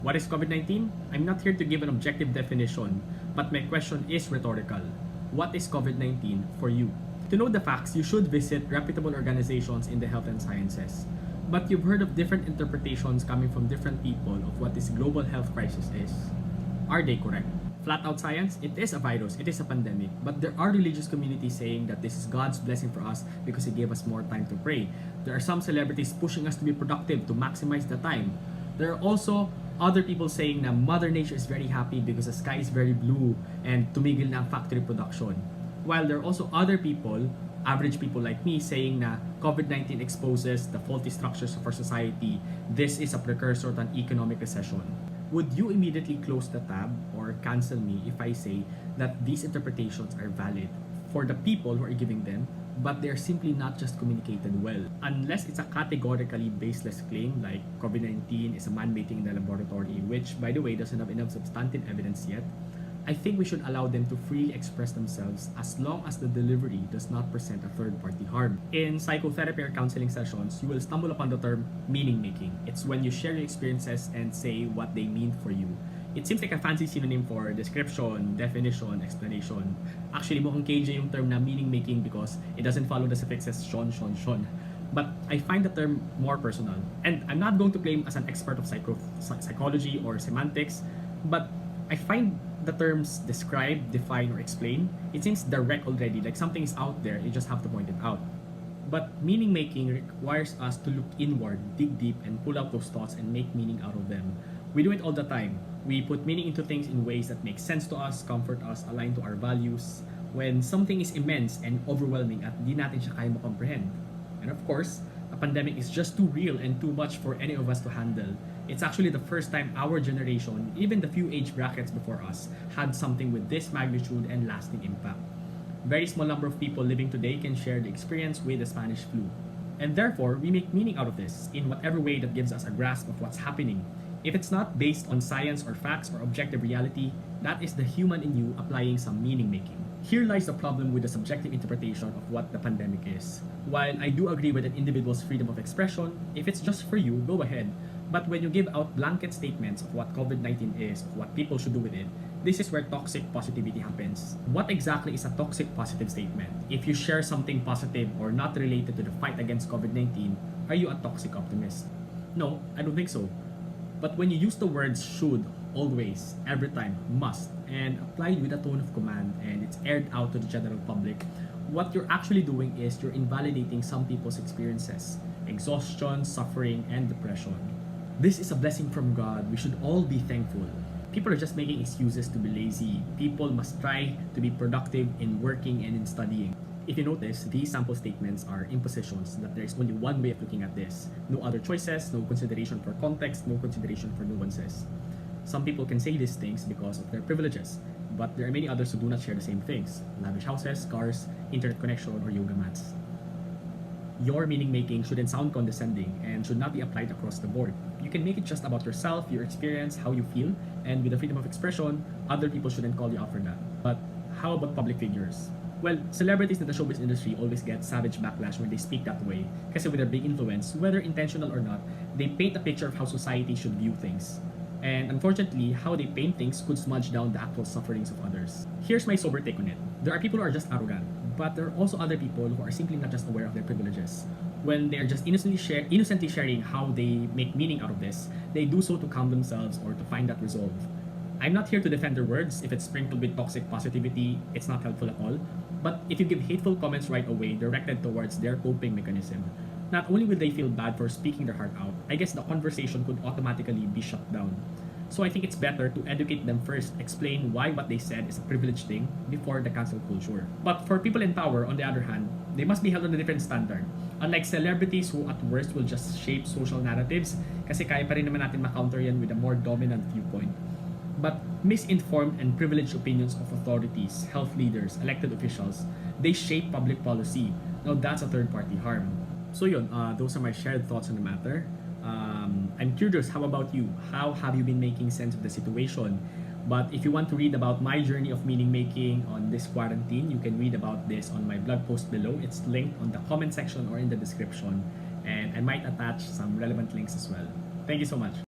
What is COVID-19? I'm not here to give an objective definition, but my question is rhetorical. What is COVID-19 for you? To know the facts, you should visit reputable organizations in the health and sciences. But you've heard of different interpretations coming from different people of what this global health crisis is. Are they correct? Flat out science, it is a virus, it is a pandemic, but there are religious communities saying that this is God's blessing for us because He gave us more time to pray. There are some celebrities pushing us to be productive to maximize the time. There are also other people saying na Mother Nature is very happy because the sky is very blue and tumigil na ang factory production. While there are also other people, average people like me, saying na COVID-19 exposes the faulty structures of our society. This is a precursor to an economic recession. Would you immediately close the tab or cancel me if I say that these interpretations are valid for the people who are giving them, but they're simply not just communicated well? Unless it's a categorically baseless claim like COVID-19 is a man-made thing in the laboratory, which by the way doesn't have enough substantive evidence yet, I think we should allow them to freely express themselves as long as the delivery does not present a third-party harm. In psychotherapy or counseling sessions, you will stumble upon the term meaning-making. It's when you share your experiences and say what they mean for you. It seems like a fancy synonym for description, definition, explanation. Actually, mukhang KJ yung term na meaning-making because it doesn't follow the suffixes shon. But I find the term more personal. And I'm not going to claim as an expert of psychology or semantics, but I find the terms describe, define, or explain, it seems direct already, like something is out there, you just have to point it out. But meaning making requires us to look inward, dig deep, and pull out those thoughts and make meaning out of them. We do it all the time. We put meaning into things in ways that make sense to us, comfort us, align to our values. When something is immense and overwhelming at di natin siya kaya comprehend. And of course, a pandemic is just too real and too much for any of us to handle. It's actually the first time our generation, even the few age brackets before us, had something with this magnitude and lasting impact. Very small number of people living today can share the experience with the Spanish flu. And therefore, we make meaning out of this in whatever way that gives us a grasp of what's happening. If it's not based on science or facts or objective reality, that is the human in you applying some meaning making. Here lies the problem with the subjective interpretation of what the pandemic is. While I do agree with an individual's freedom of expression, if it's just for you, go ahead. But when you give out blanket statements of what COVID-19 is, of what people should do with it, this is where toxic positivity happens. What exactly is a toxic positive statement? If you share something positive or not related to the fight against COVID-19, are you a toxic optimist? No, I don't think so. But when you use the words should, always, every time, must, and applied with a tone of command and it's aired out to the general public, what you're actually doing is you're invalidating some people's experiences, exhaustion, suffering, and depression. This is a blessing from God. We should all be thankful. People are just making excuses to be lazy. People must try to be productive in working and in studying. If you notice, these sample statements are impositions that there is only one way of looking at this. No other choices, no consideration for context, no consideration for nuances. Some people can say these things because of their privileges, but there are many others who do not share the same things. Lavish houses, cars, internet connection, or yoga mats. Your meaning making shouldn't sound condescending and should not be applied across the board. You can make it just about yourself, your experience, how you feel, and with the freedom of expression, other people shouldn't call you out for that. But how about public figures? Well, celebrities in the showbiz industry always get savage backlash when they speak that way, kasi with their big influence, whether intentional or not, they paint a picture of how society should view things. And unfortunately, how they paint things could smudge down the actual sufferings of others. Here's my sober take on it. There are people who are just arrogant, but there are also other people who are simply not just aware of their privileges. When they are just innocently sharing how they make meaning out of this, they do so to calm themselves or to find that resolve. I'm not here to defend their words. If it's sprinkled with toxic positivity, it's not helpful at all. But if you give hateful comments right away directed towards their coping mechanism, not only will they feel bad for speaking their heart out, I guess the conversation could automatically be shut down. So I think it's better to educate them first, explain why what they said is a privileged thing before the cancel culture. But for people in power, on the other hand, they must be held on a different standard. Unlike celebrities who at worst will just shape social narratives, kasi kaya pa rin naman natin ma-counter yan with a more dominant viewpoint. But misinformed and privileged opinions of authorities, health leaders, elected officials, they shape public policy. Now that's a third-party harm. So yun, those are my shared thoughts on the matter. I'm curious, how about you? How have you been making sense of the situation? But if you want to read about my journey of meaning making on this quarantine, you can read about this on my blog post below. It's linked on the comment section or in the description. And I might attach some relevant links as well. Thank you so much.